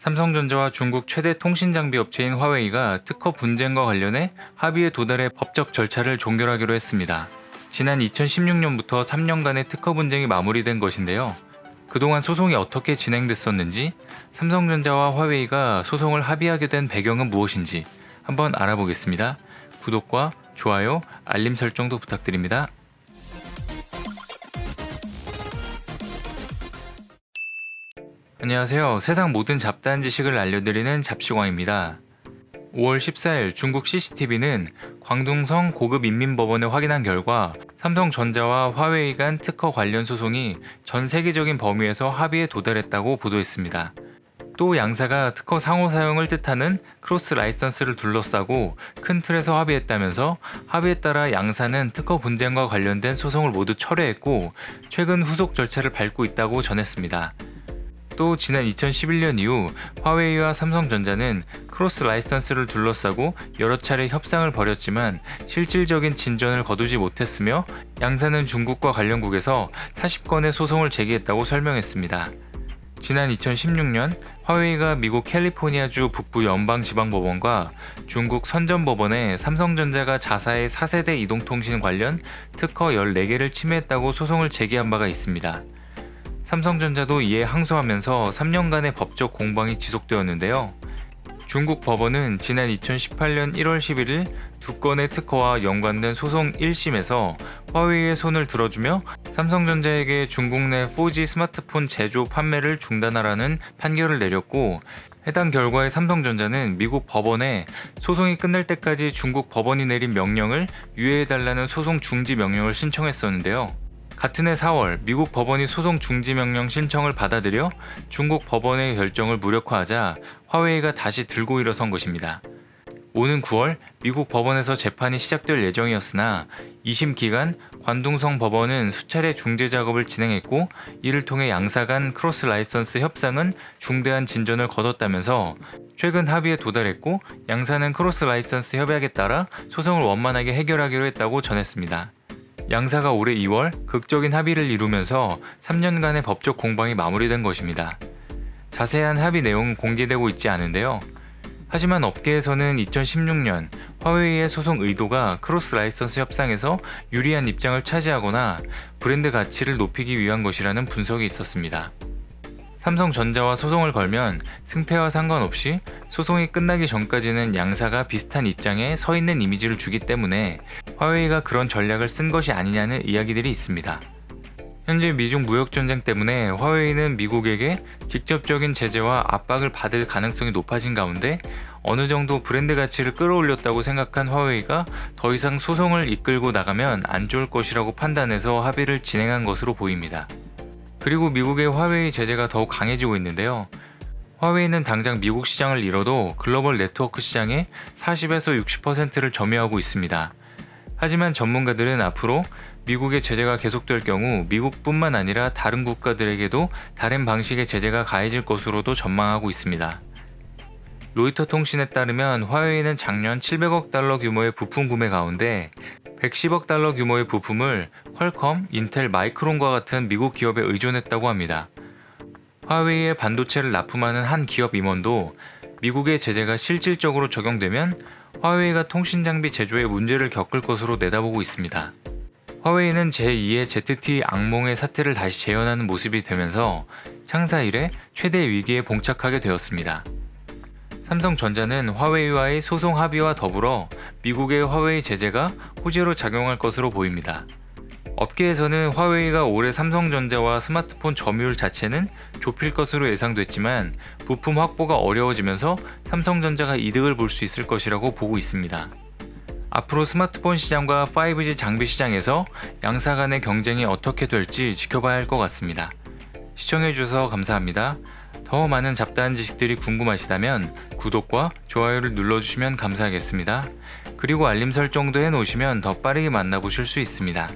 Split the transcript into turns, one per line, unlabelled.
삼성전자와 중국 최대 통신장비 업체인 화웨이가 특허 분쟁과 관련해 합의에 도달해 법적 절차를 종결하기로 했습니다. 지난 2016년부터 3년간의 특허 분쟁이 마무리된 것인데요. 그동안 소송이 어떻게 진행됐었는지, 삼성전자와 화웨이가 소송을 합의하게 된 배경은 무엇인지 한번 알아보겠습니다. 구독과 좋아요, 알림 설정도 부탁드립니다. 안녕하세요. 세상 모든 잡다한 지식을 알려드리는 잡시광입니다. 5월 14일 중국 CCTV는 광둥성 고급인민법원에 확인한 결과 삼성전자와 화웨이 간 특허 관련 소송이 전 세계적인 범위에서 합의에 도달했다고 보도했습니다. 또 양사가 특허 상호 사용을 뜻하는 크로스 라이선스를 둘러싸고 큰 틀에서 합의했다면서 합의에 따라 양사는 특허 분쟁과 관련된 소송을 모두 철회했고 최근 후속 절차를 밟고 있다고 전했습니다. 또 지난 2011년 이후 화웨이와 삼성전자는 크로스 라이선스를 둘러싸고 여러 차례 협상을 벌였지만 실질적인 진전을 거두지 못했으며 양사는 중국과 관련국에서 40건의 소송을 제기했다고 설명했습니다. 지난 2016년 화웨이가 미국 캘리포니아주 북부 연방지방법원과 중국 선전법원에 삼성전자가 자사의 4세대 이동통신 관련 특허 14개를 침해했다고 소송을 제기한 바가 있습니다. 삼성전자도 이에 항소하면서 3년간의 법적 공방이 지속되었는데요. 중국 법원은 지난 2018년 1월 11일 두 건의 특허와 연관된 소송 1심에서 화웨이의 손을 들어주며 삼성전자에게 중국 내 4G 스마트폰 제조 판매를 중단하라는 판결을 내렸고, 해당 결과에 삼성전자는 미국 법원에 소송이 끝날 때까지 중국 법원이 내린 명령을 유예해달라는 소송 중지 명령을 신청했었는데요. 같은 해 4월 미국 법원이 소송 중지 명령 신청을 받아들여 중국 법원의 결정을 무력화하자 화웨이가 다시 들고 일어선 것입니다. 오는 9월 미국 법원에서 재판이 시작될 예정이었으나 2심 기간 관둥성 법원은 수차례 중재 작업을 진행했고 이를 통해 양사 간 크로스 라이선스 협상은 중대한 진전을 거뒀다면서 최근 합의에 도달했고 양사는 크로스 라이선스 협약에 따라 소송을 원만하게 해결하기로 했다고 전했습니다. 양사가 올해 2월 극적인 합의를 이루면서 3년간의 법적 공방이 마무리된 것입니다. 자세한 합의 내용은 공개되고 있지 않은데요. 하지만 업계에서는 2016년 화웨이의 소송 의도가 크로스 라이선스 협상에서 유리한 입장을 차지하거나 브랜드 가치를 높이기 위한 것이라는 분석이 있었습니다. 삼성전자와 소송을 걸면 승패와 상관없이 소송이 끝나기 전까지는 양사가 비슷한 입장에 서 있는 이미지를 주기 때문에 화웨이가 그런 전략을 쓴 것이 아니냐는 이야기들이 있습니다. 현재 미중 무역전쟁 때문에 화웨이는 미국에게 직접적인 제재와 압박을 받을 가능성이 높아진 가운데 어느 정도 브랜드 가치를 끌어올렸다고 생각한 화웨이가 더 이상 소송을 이끌고 나가면 안 좋을 것이라고 판단해서 합의를 진행한 것으로 보입니다. 그리고 미국의 화웨이 제재가 더욱 강해지고 있는데요. 화웨이는 당장 미국 시장을 잃어도 글로벌 네트워크 시장의 40에서 60%를 점유하고 있습니다. 하지만 전문가들은 앞으로 미국의 제재가 계속될 경우 미국뿐만 아니라 다른 국가들에게도 다른 방식의 제재가 가해질 것으로도 전망하고 있습니다. 로이터 통신에 따르면 화웨이는 작년 700억 달러 규모의 부품 구매 가운데 110억 달러 규모의 부품을 퀄컴, 인텔, 마이크론과 같은 미국 기업에 의존했다고 합니다. 화웨이의 반도체를 납품하는 한 기업 임원도 미국의 제재가 실질적으로 적용되면 화웨이가 통신장비 제조에 문제를 겪을 것으로 내다보고 있습니다. 화웨이는 제2의 ZT 악몽의 사태를 다시 재현하는 모습이 되면서 창사 이래 최대 위기에 봉착하게 되었습니다. 삼성전자는 화웨이와의 소송 합의와 더불어 미국의 화웨이 제재가 호재로 작용할 것으로 보입니다. 업계에서는 화웨이가 올해 삼성전자와 스마트폰 점유율 자체는 좁힐 것으로 예상됐지만 부품 확보가 어려워지면서 삼성전자가 이득을 볼 수 있을 것이라고 보고 있습니다. 앞으로 스마트폰 시장과 5G 장비 시장에서 양사 간의 경쟁이 어떻게 될지 지켜봐야 할 것 같습니다. 시청해주셔서 감사합니다. 더 많은 잡다한 지식들이 궁금하시다면 구독과 좋아요를 눌러주시면 감사하겠습니다. 그리고 알림 설정도 해놓으시면 더 빠르게 만나보실 수 있습니다.